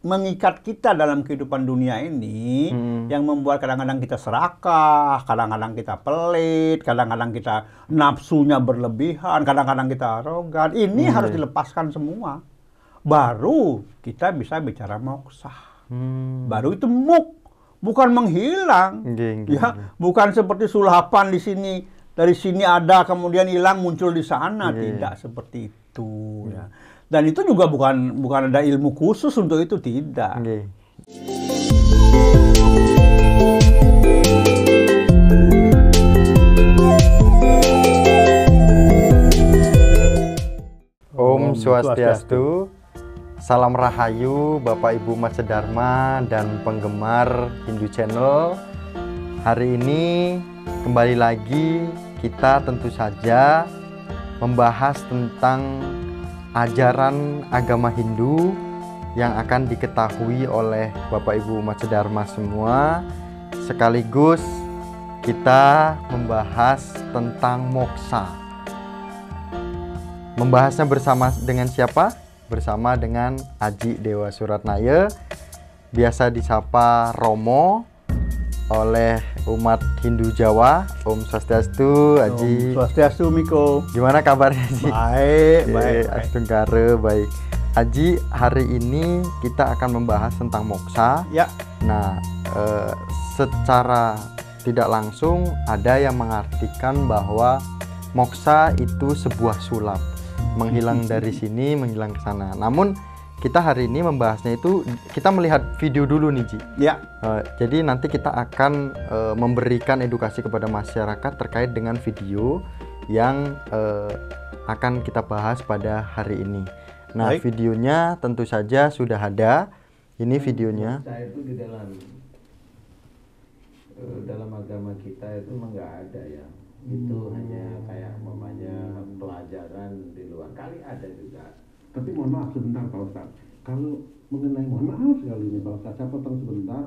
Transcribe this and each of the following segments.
mengikat kita dalam kehidupan dunia ini, yang membuat kadang-kadang kita serakah, kadang-kadang kita pelit, kadang-kadang kita nafsunya berlebihan, kadang-kadang kita arogan. Ini harus dilepaskan semua. Baru kita bisa bicara moksa. Baru itu bukan menghilang. Ya, bukan seperti sulapan di sini. Dari sini ada, kemudian hilang, muncul di sana. Tidak seperti itu. Ya. Dan itu juga bukan ada ilmu khusus untuk itu, tidak. Om Swastiastu. Salam Rahayu Bapak Ibu Mas Dharma dan penggemar Hindu Channel. Hari ini kembali lagi kita tentu saja membahas tentang ajaran agama Hindu yang akan diketahui oleh Bapak Ibu Mas Dharma semua. Sekaligus kita membahas tentang moksa. Membahasnya bersama dengan siapa? Bersama dengan Aji Dewa Suratnaya, biasa disapa Romo oleh umat Hindu Jawa. Om Swastiastu, Aji. Om Swastiastu, Miko. Gimana kabarnya, Aji? Baik. Astungkara, baik. Aji, hari ini kita akan membahas tentang moksa. Ya. Nah, secara tidak langsung ada yang mengartikan bahwa moksa itu sebuah sulap, menghilang dari sini, menghilang ke sana. Namun kita hari ini membahasnya itu, kita melihat video dulu nih, Ji. Ya. Jadi nanti kita akan memberikan edukasi kepada masyarakat terkait dengan video yang akan kita bahas pada hari ini. Nah, baik. Videonya tentu saja sudah ada. Ini videonya. Saya itu di dalam agama kita itu memang nggak ada ya. Itu hanya kayak mamanya pelajaran di luar, kali ada juga. Tapi mohon maaf sebentar Pak Ustadz, kalau mengenai, mohon maaf sekali ini Pak Ustadz, saya potong sebentar.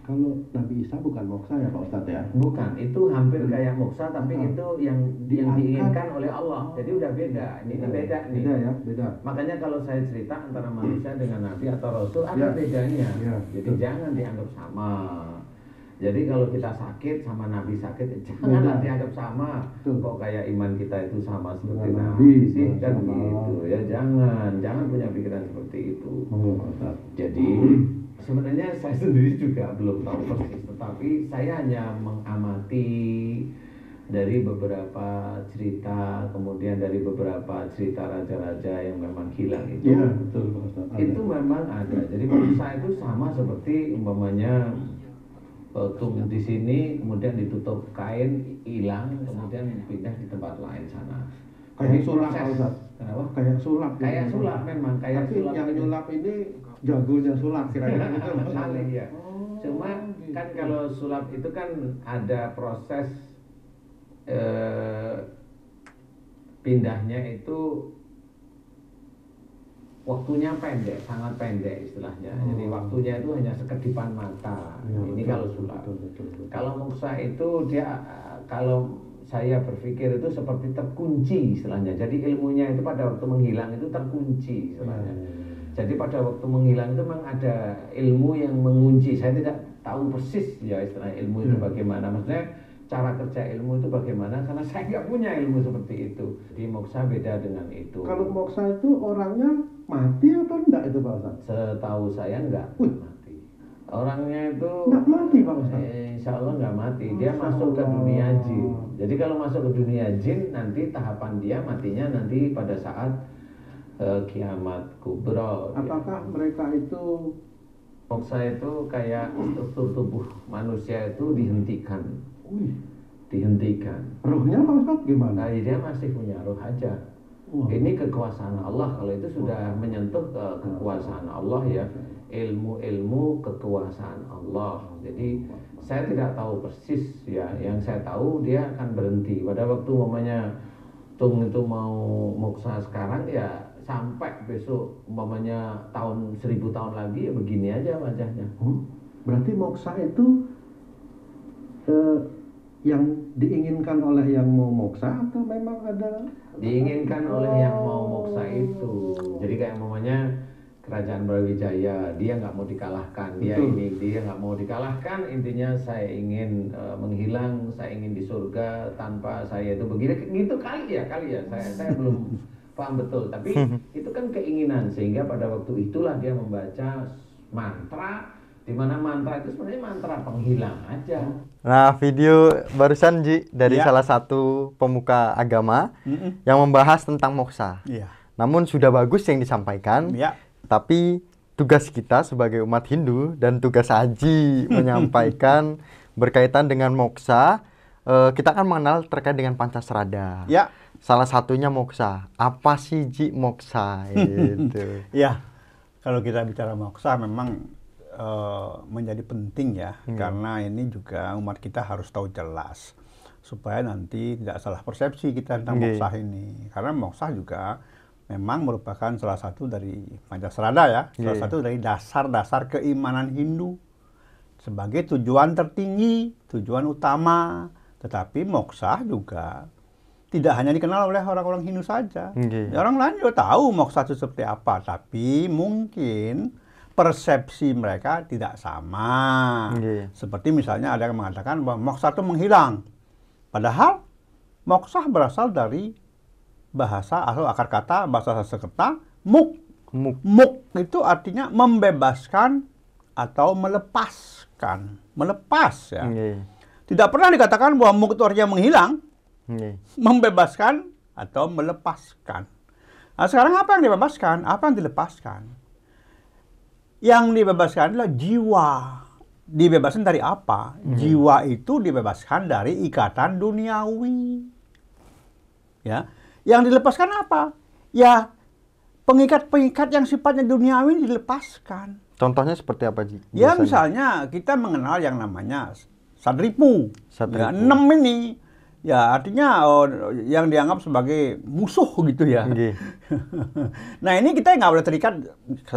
Kalau Nabi Isa bukan moksa ya Pak Ustadz ya? Bukan, itu hampir kayak moksa, tapi itu yang diinginkan oleh Allah. Jadi udah beda, ini beda nih. Beda ya, beda. Makanya kalau saya cerita antara manusia dengan Nabi atau Rasul ada bedanya. Jadi jangan dianggap sama. Jadi kalau kita sakit sama Nabi sakit, janganlah dianggap sama. Kok kayak iman kita itu sama seperti Nabi sih, kan gitu ya. Jangan punya pikiran seperti itu. Jadi sebenarnya saya sendiri juga belum tahu persis, tetapi saya hanya mengamati dari beberapa cerita, kemudian dari beberapa cerita raja-raja yang memang hilang itu. Iya, betul Pak Ustadz. Itu memang ada. Jadi moksa itu sama seperti umpamanya di sini, kemudian ditutup kain, hilang, kemudian pindah di tempat lain sana. Kayak sulap Pak Ustadz. Kenapa? Kayak sulap. Kayak sulap memang, kayak tapi sulap. Yang nyulap ini jagonya sulap kira-kira gitu. Saling ya. Cuma kan kalau sulap itu kan ada proses pindahnya itu waktunya pendek, sangat pendek istilahnya. Jadi waktunya itu hanya sekedipan mata. Ini kalau sulap. Kalau moksa itu dia, kalau saya berpikir itu seperti terkunci istilahnya. Jadi ilmunya itu pada waktu menghilang itu terkunci istilahnya. Jadi pada waktu menghilang itu memang ada ilmu yang mengunci. Saya tidak tahu persis ya istilah ilmu itu bagaimana. Maksudnya cara kerja ilmu itu bagaimana, karena saya nggak punya ilmu seperti itu. Di moksa beda dengan itu. Kalau moksa itu orangnya mati atau enggak itu Pak Ustadz? Setahu saya enggak mati. Orangnya itu enggak mati Pak Ustadz? Insya Allah enggak mati. Dia masuk ke dunia jin. Jadi kalau masuk ke dunia jin, nanti tahapan dia matinya nanti pada saat kiamat kubra. Apakah mereka itu, moksa itu kayak struktur tubuh manusia itu dihentikan. Dihentikan. Rohnya Pak Ustadz gimana? Nah, dia masih punya roh aja. Ini kekuasaan Allah. Kalau itu sudah menyentuh kekuasaan Allah ya, ilmu-ilmu kekuasaan Allah. Jadi saya tidak tahu persis ya. Yang saya tahu dia akan berhenti pada waktu umpamanya Tung itu mau moksa sekarang ya, sampai besok umpamanya tahun 1000 tahun lagi ya begini aja wajahnya. Berarti moksa itu yang diinginkan oleh yang mau moksa atau memang ada? Diinginkan oleh yang mau moksa itu. Jadi kayak umpamanya kerajaan Brawijaya, dia nggak mau dikalahkan, dia nggak mau dikalahkan, intinya saya ingin menghilang, saya ingin di surga tanpa saya itu begini, gitu kali ya, saya belum paham betul, tapi itu kan keinginan, sehingga pada waktu itulah dia membaca mantra, di mana mantra itu sebenarnya mantra penghilang aja. Nah, video barusan Ji dari salah satu pemuka agama yang membahas tentang moksa. Namun sudah bagus yang disampaikan, tapi tugas kita sebagai umat Hindu dan tugas Haji menyampaikan berkaitan dengan moksa. Kita kan mengenal terkait dengan Pancasrada. Salah satunya moksa. Apa sih Ji moksa? Gitu. Kalau kita bicara moksa memang menjadi penting ya, karena ini juga umat kita harus tahu jelas supaya nanti tidak salah persepsi kita tentang moksa ini. Karena moksa juga memang merupakan salah satu dari Pancasrada ya, salah satu dari dasar-dasar keimanan Hindu sebagai tujuan tertinggi, tujuan utama. Tetapi moksa juga tidak hanya dikenal oleh orang-orang Hindu saja. Orang lain juga tahu moksa itu seperti apa, tapi mungkin persepsi mereka tidak sama. Seperti misalnya ada yang mengatakan bahwa moksa itu menghilang. Padahal moksa berasal dari bahasa atau akar kata bahasa Sanskerta muk. Muk itu artinya membebaskan atau melepaskan. Melepas ya. Tidak pernah dikatakan bahwa muk itu artinya menghilang. Membebaskan atau melepaskan. Nah, sekarang apa yang dibebaskan? Apa yang dilepaskan? Yang dibebaskan adalah jiwa. Dibebaskan dari apa? Jiwa itu dibebaskan dari ikatan duniawi. Ya, yang dilepaskan apa? Ya, pengikat-pengikat yang sifatnya duniawi dilepaskan. Contohnya seperti apa, Ji? Ya, misalnya kita mengenal yang namanya Sadripu. Ya, 6 ini. Ya, artinya yang dianggap sebagai musuh gitu ya. Nah, ini kita nggak boleh terikat.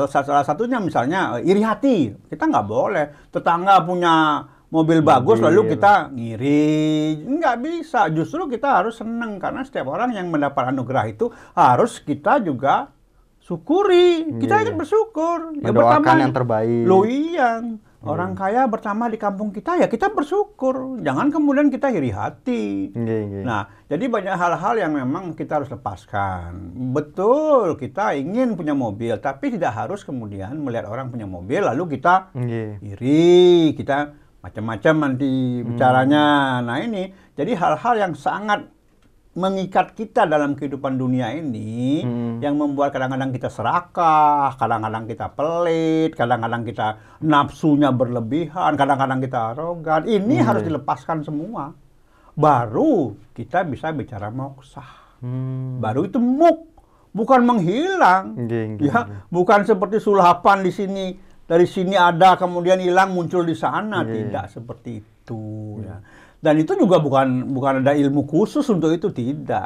Salah satunya misalnya iri hati. Kita nggak boleh. Tetangga punya mobil bagus lalu kita ngiri. Nggak bisa. Justru kita harus senang. Karena setiap orang yang mendapat anugerah itu harus kita juga syukuri. Kita ingin bersyukur. Mendoakan yang terbaik. Loh iya. Orang kaya bertambah di kampung kita, ya kita bersyukur. Jangan kemudian kita iri hati. Nah, jadi banyak hal-hal yang memang kita harus lepaskan. Betul, kita ingin punya mobil, tapi tidak harus kemudian melihat orang punya mobil, lalu kita iri, kita macam-macam nanti bicaranya. Nah ini, jadi hal-hal yang sangat mengikat kita dalam kehidupan dunia ini, yang membuat kadang-kadang kita serakah, kadang-kadang kita pelit, kadang-kadang kita nafsunya berlebihan, kadang-kadang kita arogan. Ini harus dilepaskan semua. Baru kita bisa bicara moksa. Baru itu muk, bukan menghilang. Ya, bukan seperti sulapan di sini, dari sini ada kemudian hilang muncul di sana, tidak seperti itu. Ya. Dan itu juga bukan ada ilmu khusus untuk itu, tidak.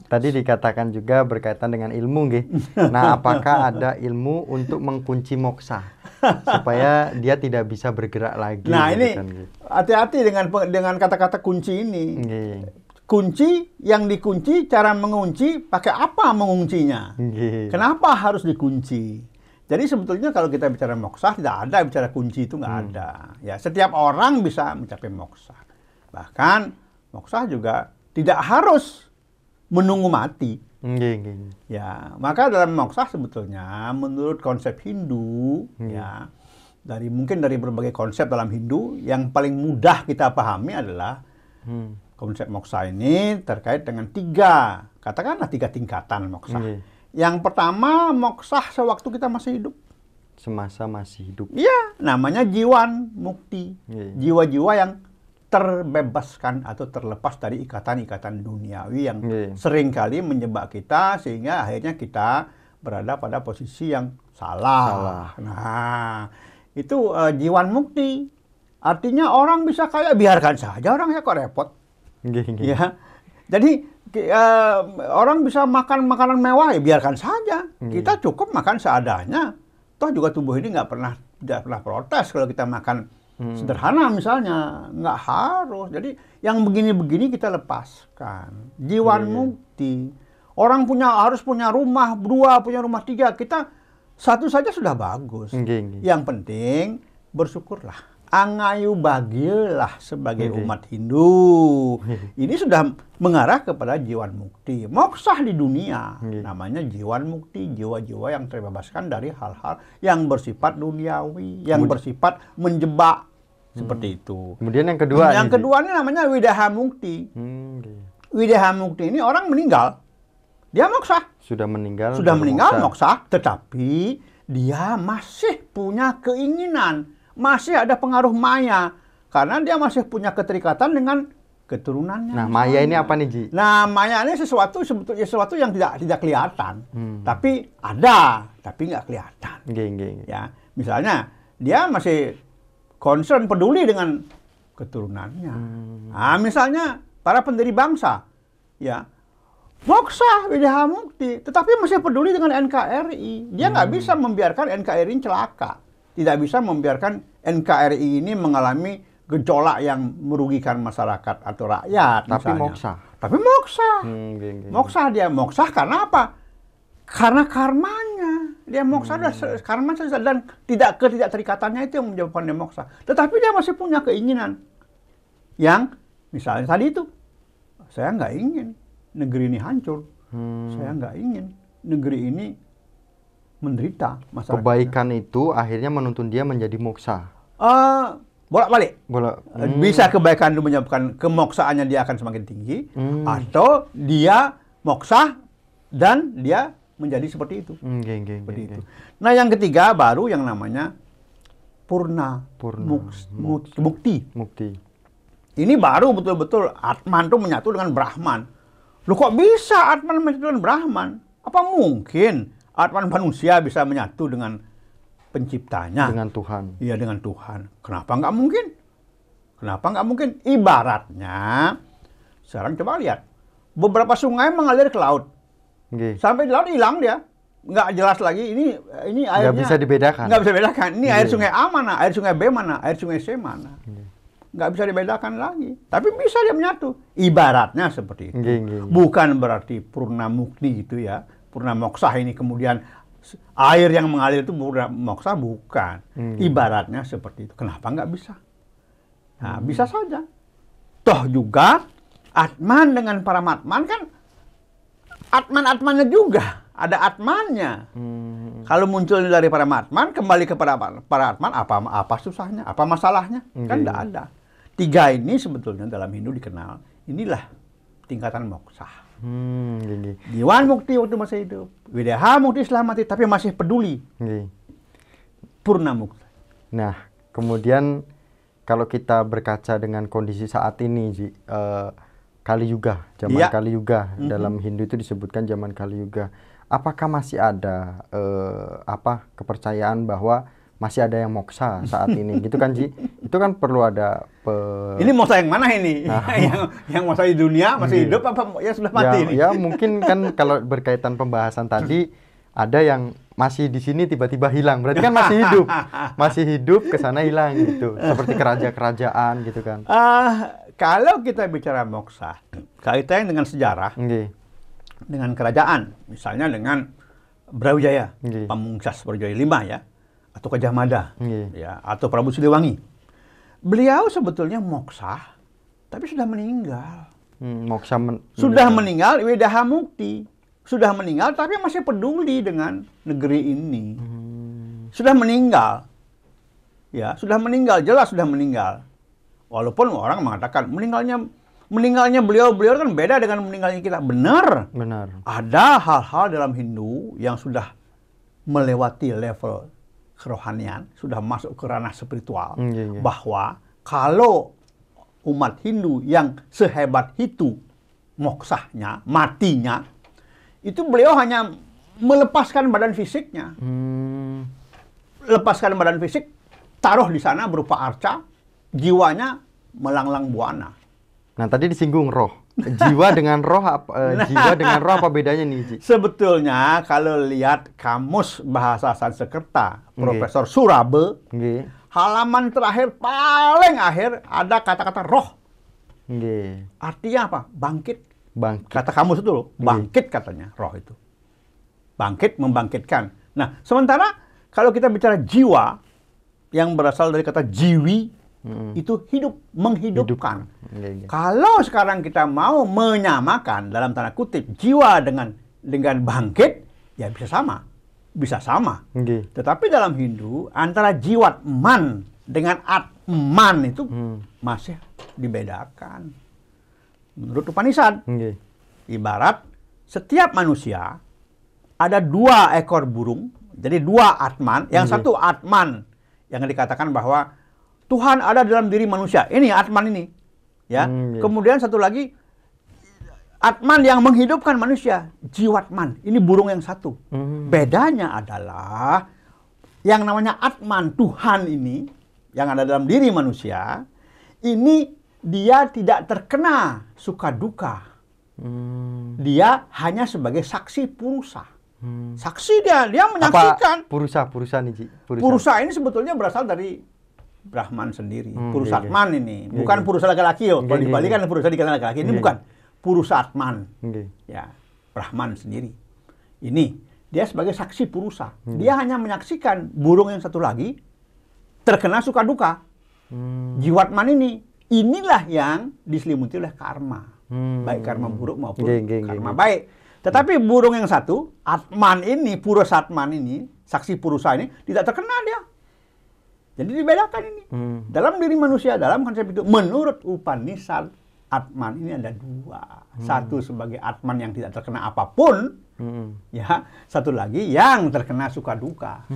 Tadi dikatakan juga berkaitan dengan ilmu, Nah, apakah ada ilmu untuk mengunci moksa supaya dia tidak bisa bergerak lagi? Nah, ini hati-hati dengan kata-kata kunci ini. Kunci yang dikunci, cara mengunci, pakai apa menguncinya? Kenapa harus dikunci? Jadi sebetulnya kalau kita bicara moksa, tidak ada bicara kunci, itu nggak ada. Ya, setiap orang bisa mencapai moksa. Bahkan moksa juga tidak harus menunggu mati. Ya, maka dalam moksa sebetulnya menurut konsep Hindu, ya, mungkin dari berbagai konsep dalam Hindu, yang paling mudah kita pahami adalah konsep moksa ini terkait dengan katakanlah tiga tingkatan moksa. Yang pertama, moksa sewaktu kita masih hidup. Semasa masih hidup. Iya, namanya jiwan mukti. Jiwa-jiwa yang terbebaskan atau terlepas dari ikatan-ikatan duniawi yang seringkali menjebak kita sehingga akhirnya kita berada pada posisi yang salah. Nah, itu jiwan mukti. Artinya orang bisa kaya, biarkan saja orang ya, kok repot. Ya. Jadi orang bisa makan makanan mewah, ya biarkan saja. Kita cukup makan seadanya. Toh juga tubuh ini tidak pernah protes kalau kita makan sederhana misalnya, nggak harus. Jadi yang begini-begini kita lepaskan. Jiwan mukti. Orang harus punya rumah 2, punya rumah 3. Kita Satu saja sudah bagus. Yang penting bersyukurlah. Angayu bagilah sebagai umat Hindu. Ini sudah mengarah kepada jiwan mukti. Moksah di dunia. Namanya jiwan mukti. Jiwa-jiwa yang terbebaskan dari hal-hal yang bersifat duniawi. Yang bersifat menjebak. Seperti itu. Kemudian yang kedua. Yang kedua ini namanya widaha mukti. Widaha mukti ini orang meninggal. Dia moksah. Sudah meninggal moksah. Tetapi dia masih punya keinginan. Masih ada pengaruh maya. Karena dia masih punya keterikatan dengan keturunannya. Nah, maya ini apa nih, Ji? Nah, maya ini sesuatu yang tidak kelihatan. Tapi ada, tapi nggak kelihatan. Ya, misalnya dia masih concern, peduli dengan keturunannya. Nah, misalnya para pendiri bangsa, ya, moksah widaha mukti, tetapi masih peduli dengan NKRI. Dia nggak bisa membiarkan NKRI ini celaka. Tidak bisa membiarkan NKRI ini mengalami gejolak yang merugikan masyarakat atau rakyat. Tapi moksah. Moksah dia. Moksah karena apa? Karena karmanya. Dia moksah karma dan tidak terikatannya itu yang menyebabkan dia moksah. Tetapi dia masih punya keinginan. Yang misalnya tadi itu, saya nggak ingin negeri ini hancur. Saya nggak ingin negeri ini menderita masyarakat. Kebaikan itu akhirnya menuntun dia menjadi moksa. Bolak-balik. Bisa kebaikan itu menyebabkan kemoksaannya dia akan semakin tinggi, atau dia moksa dan dia menjadi seperti itu. Seperti itu. Nah, yang ketiga baru yang namanya purna. Mukti. Ini baru betul-betul Atman itu menyatu dengan Brahman. Loh, kok bisa Atman menyatu dengan Brahman? Apa mungkin Atman manusia bisa menyatu dengan penciptanya? Dengan Tuhan. Iya, dengan Tuhan. Kenapa nggak mungkin? Ibaratnya, sekarang coba lihat. Beberapa sungai mengalir ke laut. Sampai di laut hilang dia. Nggak jelas lagi. Ini airnya. Nggak bisa dibedakan. Ini air sungai A mana, air sungai B mana, air sungai C mana. Nggak bisa dibedakan lagi. Tapi bisa dia menyatu. Ibaratnya seperti itu. Bukan berarti purna mukti gitu ya. Purna moksah ini kemudian air yang mengalir itu purna moksah, bukan. Ibaratnya seperti itu. Kenapa nggak bisa? Nah, bisa saja. Toh juga Atman dengan Paramatman kan Atman-Atmannya juga. Ada Atmannya. Kalau muncul dari Paramatman, kembali kepada Paramatman, apa susahnya? Apa masalahnya? Kan nggak ada. Tiga ini sebetulnya dalam Hindu dikenal. Inilah tingkatan moksah. Jiwan mukti waktu masih hidup, widaha mukti setelah mati, tapi masih peduli. Purna mukti. Nah, kemudian kalau kita berkaca dengan kondisi saat ini, Kali Yuga, zaman Kali Yuga, dalam Hindu itu disebutkan zaman Kali Yuga. Apakah masih ada kepercayaan bahwa masih ada yang moksa saat ini, gitu kan, Ji? Itu kan perlu ada Ini moksa yang mana ini? Nah, yang moksa di dunia masih hidup apa ya sudah mati ini? Ya mungkin kan kalau berkaitan pembahasan tadi ada yang masih di sini tiba-tiba hilang, berarti kan masih hidup ke sana hilang gitu, seperti kerajaan gitu kan. Kalau kita bicara moksa, kaitannya dengan sejarah, dengan kerajaan, misalnya dengan Brawijaya, Pamungkas Brawijaya V ya. Atau Gajah Mada, ya, atau Prabu Siliwangi. Beliau sebetulnya moksah, tapi sudah meninggal. Sudah meninggal, widaha mukti. Sudah meninggal, tapi masih peduli dengan negeri ini. Sudah meninggal. Ya, sudah meninggal, jelas sudah meninggal. Walaupun orang mengatakan meninggalnya beliau kan beda dengan meninggalnya kita. Benar. Ada hal-hal dalam Hindu yang sudah melewati level kerohanian, sudah masuk ke ranah spiritual, bahwa kalau umat Hindu yang sehebat itu moksahnya, matinya, itu beliau hanya melepaskan badan fisiknya. Lepaskan badan fisik, taruh di sana berupa arca, jiwanya melanglang buana. Nah, tadi disinggung roh. Jiwa dengan roh apa bedanya nih, Ji? Sebetulnya kalau lihat kamus bahasa Sanskerta Profesor Surabe, halaman terakhir paling akhir ada kata-kata roh. Artinya apa? Bangkit. Kata kamus itu loh, bangkit katanya roh itu. Bangkit, membangkitkan. Nah, sementara kalau kita bicara jiwa yang berasal dari kata jiwi, itu hidup, menghidupkan. Kalau sekarang kita mau menyamakan dalam tanda kutip jiwa dengan bangkit, ya bisa sama. Tetapi dalam Hindu antara jiwat man dengan atman itu masih dibedakan. Menurut Upanishad, ibarat setiap manusia ada 2 ekor burung, jadi 2 atman. Yang satu atman yang dikatakan bahwa Tuhan ada dalam diri manusia. Ini atman ini, ya. Kemudian satu lagi atman yang menghidupkan manusia, jiwatman. Ini burung yang satu. Bedanya adalah yang namanya atman Tuhan ini yang ada dalam diri manusia, ini dia tidak terkena suka duka. Dia hanya sebagai saksi purusa. Saksi dia menyaksikan. Apa purusa nih, Ji? Purusa ini sebetulnya berasal dari Brahman sendiri, Purusatman ini, bukan purusa laki-laki yo. Kalau di Bali kan purusa dikatakan laki-laki, ini bukan Purusatman, ya Brahman sendiri. Ini dia sebagai saksi purusa, dia hanya menyaksikan burung yang satu lagi terkena suka duka. Jiwatman inilah yang diselimuti oleh karma, baik karma buruk maupun karma baik. Tetapi burung yang satu, Atman ini, Purusatman ini, saksi purusa ini tidak terkena dia. Jadi dibedakan ini. Dalam diri manusia, dalam konsep itu, menurut Upanishad, Atman ini ada 2. Satu sebagai Atman yang tidak terkena apapun, ya. Satu lagi yang terkena suka duka.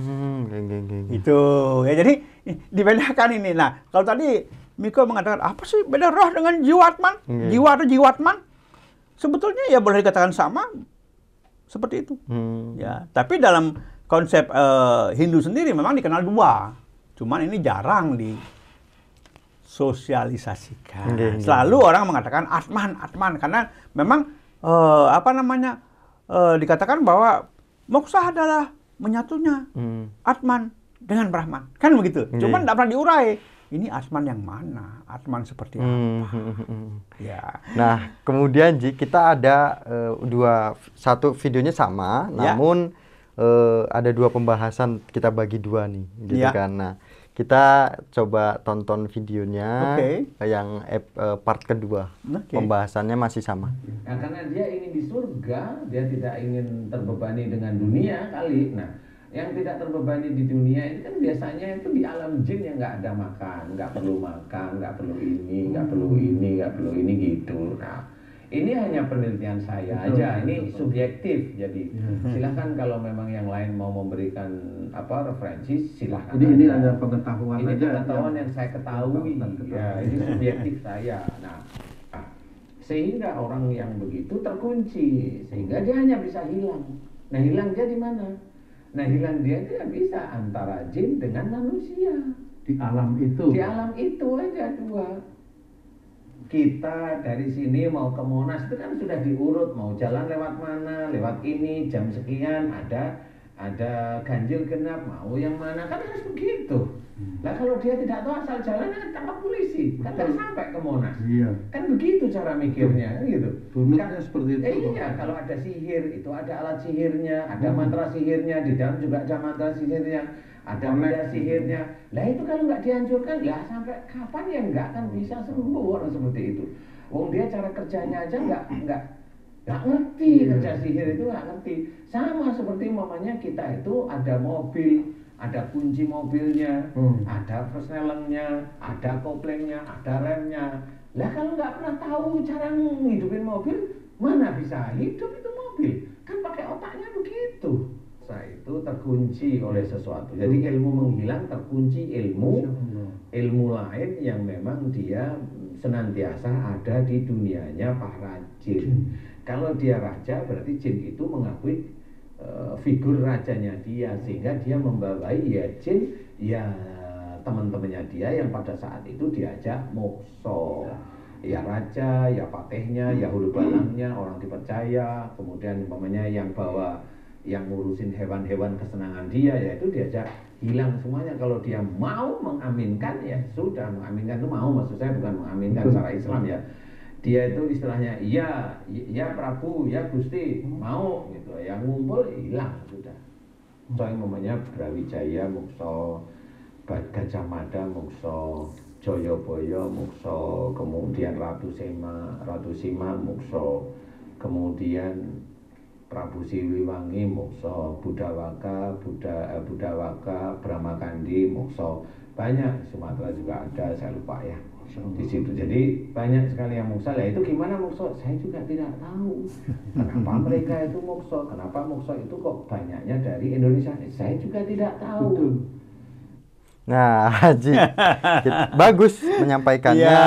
Itu. Ya, jadi dibedakan ini. Nah, kalau tadi Miko mengatakan, apa sih beda roh dengan jiwatman? Jiwa atau jiwatman? Sebetulnya ya boleh dikatakan sama. Seperti itu. Ya. Tapi dalam konsep Hindu sendiri memang dikenal 2. Cuman ini jarang disosialisasikan. Selalu orang mengatakan Atman, karena memang dikatakan bahwa moksha adalah menyatunya Atman dengan Brahman, kan begitu. Cuman tidak pernah diurai. Ini Atman yang mana? Atman seperti apa? Ya. Nah, kemudian Ji, kita ada satu videonya sama, namun ada 2 pembahasan, kita bagi 2 nih, gitu kan. Nah, kita coba tonton videonya yang part kedua. Pembahasannya masih sama. Nah, karena dia ingin di surga, dia tidak ingin terbebani dengan dunia kali. Nah, yang tidak terbebani di dunia ini kan biasanya itu di alam jin yang nggak ada makan, nggak perlu makan, nggak perlu ini, nggak perlu ini, nggak perlu ini gitu. Nah, ini hanya penelitian saya aja, ini subjektif. Jadi silahkan kalau memang yang lain mau memberikan referensi, silahkan. Jadi ini ada pengetahuan ini aja. pengetahuan yang saya ketahui. Ya, ini subjektif saya. Nah, sehingga orang yang begitu terkunci, sehingga dia hanya bisa hilang. Nah, hilang dia di mana? Nah, hilang dia bisa antara jin dengan manusia. Di alam itu. Di alam itu aja 2. Kita dari sini mau ke Monas itu kan sudah diurut, mau jalan lewat mana, lewat ini, jam sekian, ada ganjil genap, mau yang mana, kan harus begitu. Nah, kalau dia tidak tahu asal jalan, kan tangkap polisi, kan tidak sampai ke Monas. Kan begitu cara mikirnya, kan gitu. Kan seperti itu. Iya, kalau ada sihir, itu ada alat sihirnya, ada mantra sihirnya, di dalam juga ada mantra sihirnya. Ada benda sihirnya. Lah itu kalau nggak dihancurkan, ya sampai kapan ya nggak akan bisa sembuh orang seperti itu. Wong dia cara kerjanya aja nggak ngerti, kerja sihir itu nggak ngerti. Sama seperti mamanya kita itu ada mobil, ada kunci mobilnya, ada persnelengnya, ada koplengnya, ada remnya. Lah kalau nggak pernah tahu cara ngidupin mobil, mana bisa hidup itu mobil? Kan pakai otaknya begitu. Saya itu terkunci oleh sesuatu. Jadi ilmu menghilang, terkunci ilmu lain yang memang dia senantiasa ada di dunianya para jin. Kalau dia raja, berarti jin itu mengakui figur rajanya dia, sehingga dia membawai ya jin, ya teman-temannya dia yang pada saat itu diajak mokso. Ya raja, ya patehnya, ya hulu balangnya, orang dipercaya. Kemudian umpamanya yang ngurusin hewan-hewan kesenangan dia, yaitu diajak hilang semuanya. Kalau dia mau mengaminkan, ya sudah. Mengaminkan itu mau, maksud saya bukan mengaminkan secara Islam ya. Dia itu istilahnya, ya Prabu, ya Gusti, mau gitu. Yang ngumpul hilang sudah. Moksa yang namanya Brawijaya moksa, Gajah Mada moksa, Joyoboyo moksa, kemudian Ratu Sima moksa, kemudian Prabu Siliwangi moksa, Budawaka, Bramakandi moksa, banyak. Sumatera juga ada, saya lupa ya di situ. Jadi banyak sekali yang moksa. Lah itu gimana moksa? Saya juga tidak tahu. Kenapa mereka itu moksa? Kenapa moksa itu kok banyaknya dari Indonesia? Saya juga tidak tahu. Betul. Nah, Haji, bagus menyampaikannya.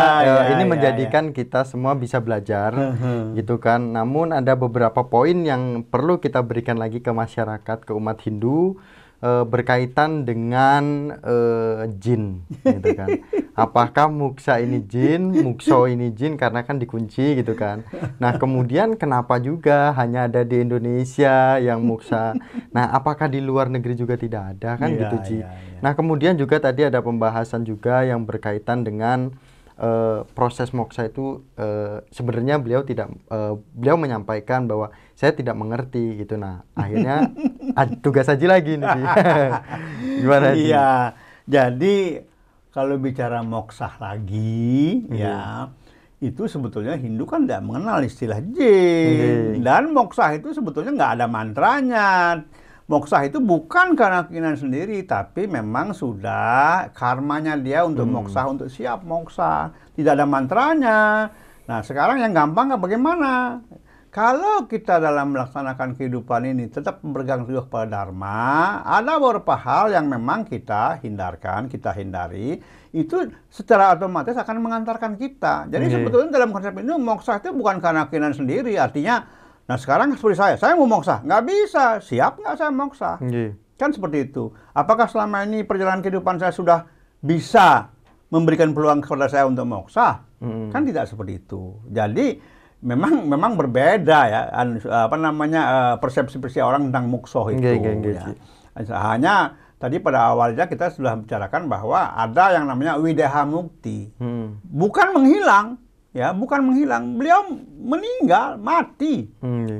Ini menjadikan kita semua bisa belajar, gitu kan. Namun ada beberapa poin yang perlu kita berikan lagi ke masyarakat, ke umat Hindu, berkaitan dengan jin, gitu kan. Apakah muksa ini jin, mukso ini jin, karena kan dikunci, gitu kan. Nah, kemudian kenapa juga hanya ada di Indonesia yang muksa? Nah, apakah di luar negeri juga tidak ada, kan gitu, Ji. Nah, kemudian juga tadi ada pembahasan juga yang berkaitan dengan proses moksa itu, sebenarnya beliau menyampaikan bahwa saya tidak mengerti, gitu. Nah, akhirnya tugas Haji lagi nih. Gimana, Haji? Iya, jadi kalau bicara moksa lagi, ya itu sebetulnya Hindu kan tidak mengenal istilah jin. Dan moksa itu sebetulnya nggak ada mantranya. Moksa itu bukan karena keinginan sendiri, tapi memang sudah karmanya dia untuk moksa, untuk siap moksa. Tidak ada mantranya. Nah, sekarang yang gampang bagaimana? Kalau kita dalam melaksanakan kehidupan ini tetap berpegang teguh pada Dharma, ada beberapa hal yang memang kita hindarkan, kita hindari, itu secara otomatis akan mengantarkan kita. Jadi sebetulnya dalam konsep ini moksa itu bukan karena keinginan sendiri, artinya, nah sekarang seperti saya mau moksa, nggak bisa, siap nggak saya moksa? Kan seperti itu. Apakah selama ini perjalanan kehidupan saya sudah bisa memberikan peluang kepada saya untuk moksa? Kan tidak seperti itu. Jadi memang berbeda ya, persepsi orang tentang moksa itu. Ya. Hanya tadi pada awalnya kita sudah bicarakan bahwa ada yang namanya Wideha Mukti, bukan menghilang. Ya, bukan menghilang. Beliau meninggal, mati.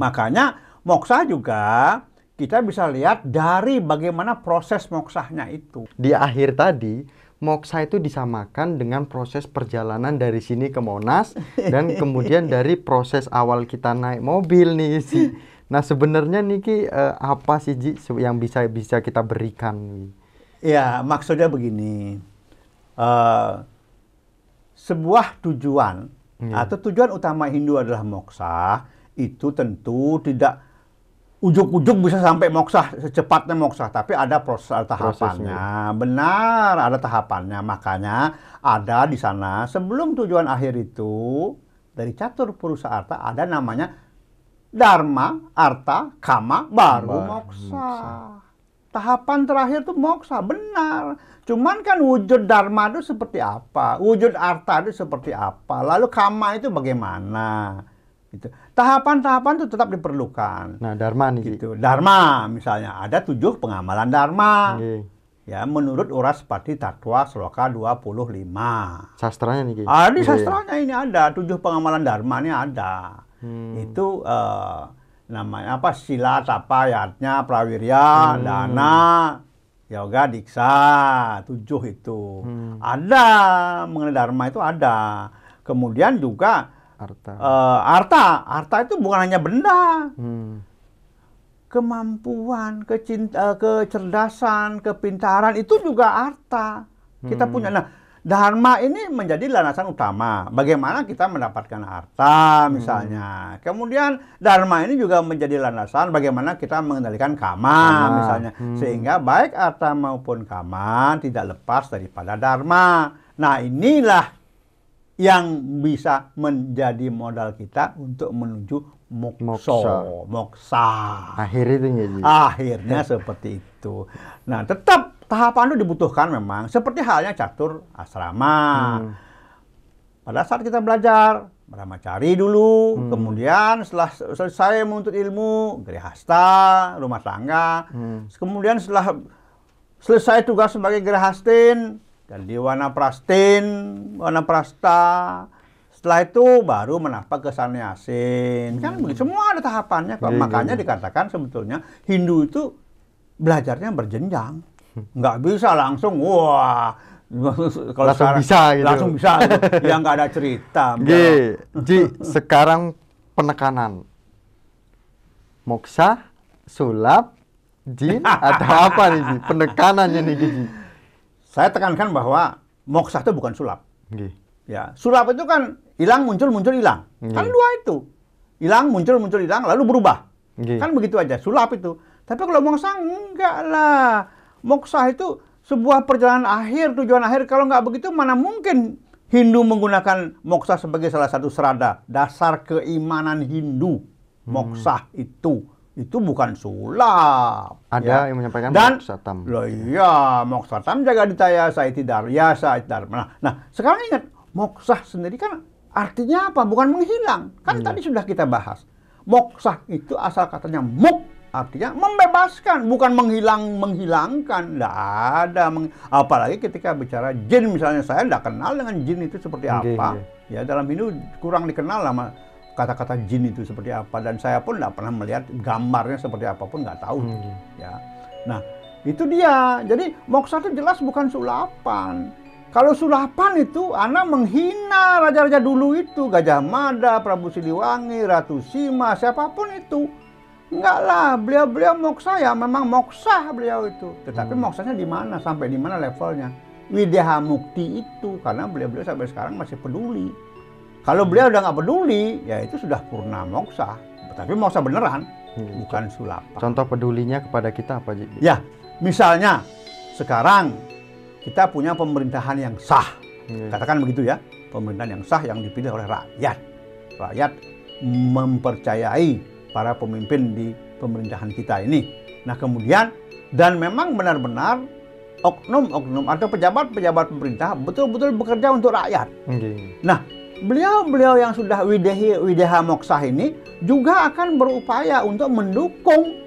Makanya moksa juga kita bisa lihat dari bagaimana proses moksanya itu. Di akhir tadi, moksa itu disamakan dengan proses perjalanan dari sini ke Monas dan kemudian dari proses awal kita naik mobil nih, Ji. Nah, sebenarnya niki apa sih, Ji, yang bisa kita berikan? Ya, maksudnya begini. Sebuah tujuan atau tujuan utama Hindu adalah moksa, itu tentu tidak ujuk-ujuk bisa sampai moksa, secepatnya moksa, tapi ada proses tahapannya. Benar, ada tahapannya. Makanya ada di sana sebelum tujuan akhir itu, dari catur purusa arta ada namanya Dharma, Arta, Kama, baru moksa. Tahapan terakhir itu moksa, benar. Cuman kan wujud Dharma itu seperti apa? Wujud Arta itu seperti apa? Lalu Kama itu bagaimana? Gitu. Tahapan-tahapan itu tetap diperlukan. Nah, Dharma nih. Gitu. Dharma misalnya ada 7 pengamalan Dharma. Ya, menurut Uraspati Tatwa Sloka 25. Sastranya nih. Di sastranya ini ada 7 pengamalan Dharma ini ada. Itu namanya apa? Sila, tapa, yatnya, prawirya, dana, yoga, diksa, 7 itu. Ada mengenai Dharma itu ada. Kemudian juga Arta itu bukan hanya benda, kemampuan, kecerdasan, kepintaran itu juga arta kita punya. Nah, Dharma ini menjadi landasan utama. Bagaimana kita mendapatkan arta misalnya. Kemudian Dharma ini juga menjadi landasan bagaimana kita mengendalikan kama misalnya. Sehingga baik arta maupun kama tidak lepas daripada Dharma. Nah, inilah yang bisa menjadi modal kita untuk menuju moksa. Akhirnya seperti itu. Nah, tetap tahapan itu dibutuhkan memang. Seperti halnya catur asrama. Pada saat kita belajar, brahmacari dulu. Kemudian setelah selesai menuntut ilmu, grihasta, rumah tangga. Kemudian setelah selesai tugas sebagai grihastin, jadi wanaprasta. Setelah itu baru menapak ke sannyasin. Kan begitu, semua ada tahapannya. Makanya dikatakan sebetulnya Hindu itu belajarnya berjenjang. Nggak bisa langsung, wah, kalau Langsung sekarang, bisa gitu. langsung bisa gitu. Ya nggak ada cerita. Ji, sekarang penekanan. Moksa, sulap, jin, atau apa nih Ji? Penekanannya nih Ji. Saya tekankan bahwa moksa itu bukan sulap. Nggih. Ya, sulap itu kan hilang muncul hilang. Kan dua itu. Hilang muncul hilang lalu berubah. Nggih. Kan begitu aja sulap itu. Tapi kalau moksa enggak lah. Moksa itu sebuah perjalanan akhir, tujuan akhir. Kalau nggak begitu mana mungkin Hindu menggunakan moksa sebagai salah satu serada. Dasar keimanan Hindu. Moksa itu bukan sulap. Ada yang menyampaikan dan moksatam. loh iya, moksatam jaga ditaya saitidar ya saitidar. Nah, sekarang ingat, moksa sendiri kan artinya apa? Bukan menghilang. Kan tadi sudah kita bahas. Moksa itu asal katanya muk, artinya membebaskan, bukan menghilangkan. Nggak ada. Apalagi ketika bicara jin misalnya, saya nggak kenal dengan jin itu seperti apa. Ya, dalam Hindu kurang dikenal sama kata-kata jin itu seperti apa, dan saya pun nggak pernah melihat gambarnya seperti apapun, nggak tahu. Ya, nah itu dia. Jadi moksa itu jelas bukan sulapan. Kalau sulapan itu anak menghina raja-raja dulu itu, Gajah Mada, Prabu Siliwangi, Ratu Sima, siapapun itu. Enggak lah, beliau moksa ya memang moksa beliau itu. Tetapi moksanya di mana, sampai di mana levelnya? Wideha Mukti itu, karena beliau sampai sekarang masih peduli. Kalau beliau udah nggak peduli, ya itu sudah purna moksa. Tapi moksa beneran, bukan sulapan. Contoh pedulinya kepada kita apa, Ji? Ya, misalnya sekarang kita punya pemerintahan yang sah. Katakan begitu ya, pemerintahan yang sah yang dipilih oleh rakyat. Rakyat mempercayai para pemimpin di pemerintahan kita ini. Nah kemudian, dan memang benar-benar oknum-oknum atau pejabat-pejabat pemerintah betul-betul bekerja untuk rakyat. Nah, beliau yang sudah wideha moksah ini juga akan berupaya untuk mendukung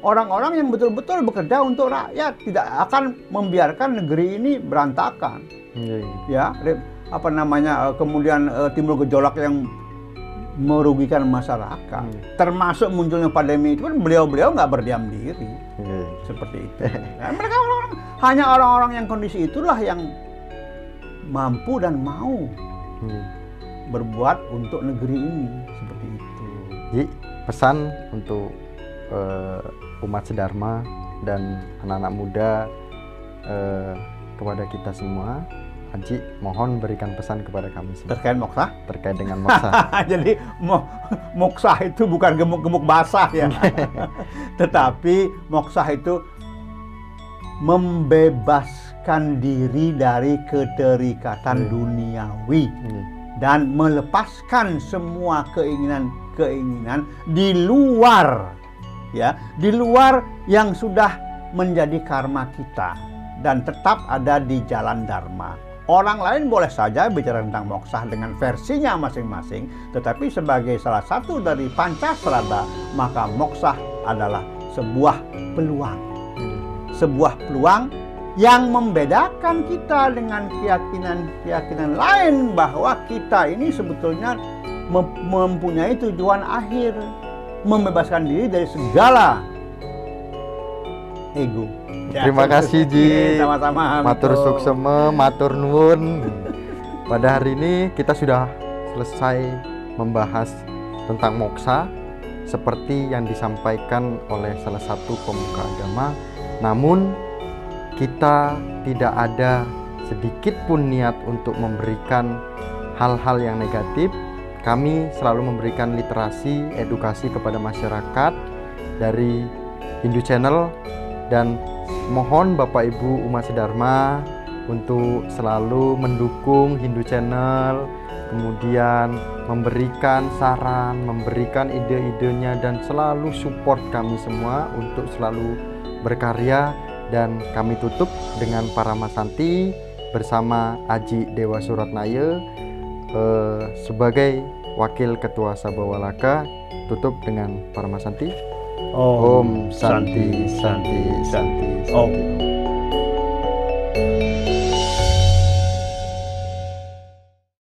orang-orang yang betul-betul bekerja untuk rakyat, tidak akan membiarkan negeri ini berantakan. Ya, apa namanya, kemudian timbul gejolak yang merugikan masyarakat. Termasuk munculnya pandemi itu kan beliau nggak berdiam diri. Seperti itu. Nah, mereka hanya orang-orang yang kondisi itulah yang mampu dan mau berbuat untuk negeri ini, seperti itu. Ji, pesan untuk umat sedharma dan anak-anak muda kepada kita semua, Haji mohon berikan pesan kepada kami semua terkait moksa, terkait dengan moksa. Jadi moksa itu bukan gemuk-gemuk basah ya. Tetapi moksa itu membebaskan diri dari keterikatan duniawi dan melepaskan semua keinginan di luar, ya, di luar yang sudah menjadi karma kita dan tetap ada di jalan dharma. Orang lain boleh saja bicara tentang moksa dengan versinya masing-masing, tetapi sebagai salah satu dari pancasrada, maka moksa adalah sebuah peluang. Sebuah peluang yang membedakan kita dengan keyakinan lain bahwa kita ini sebetulnya mempunyai tujuan akhir, membebaskan diri dari segala ego. Ya, terima kasih Ji. Sama-sama. Matur sukseme, matur nuwun. Pada hari ini kita sudah selesai membahas tentang moksa seperti yang disampaikan oleh salah satu pemuka agama. Namun kita tidak ada sedikit pun niat untuk memberikan hal-hal yang negatif. Kami selalu memberikan literasi, edukasi kepada masyarakat dari Hindu Channel, dan mohon Bapak Ibu umat sedharma untuk selalu mendukung Hindu Channel, kemudian memberikan saran, memberikan ide-idenya, dan selalu support kami semua untuk selalu berkarya. Dan kami tutup dengan Paramasanti bersama Aji Dewa Suratnaya sebagai Wakil Ketua Sabawalaka. Tutup dengan Paramasanti. Om Santi Santi Santi Santi.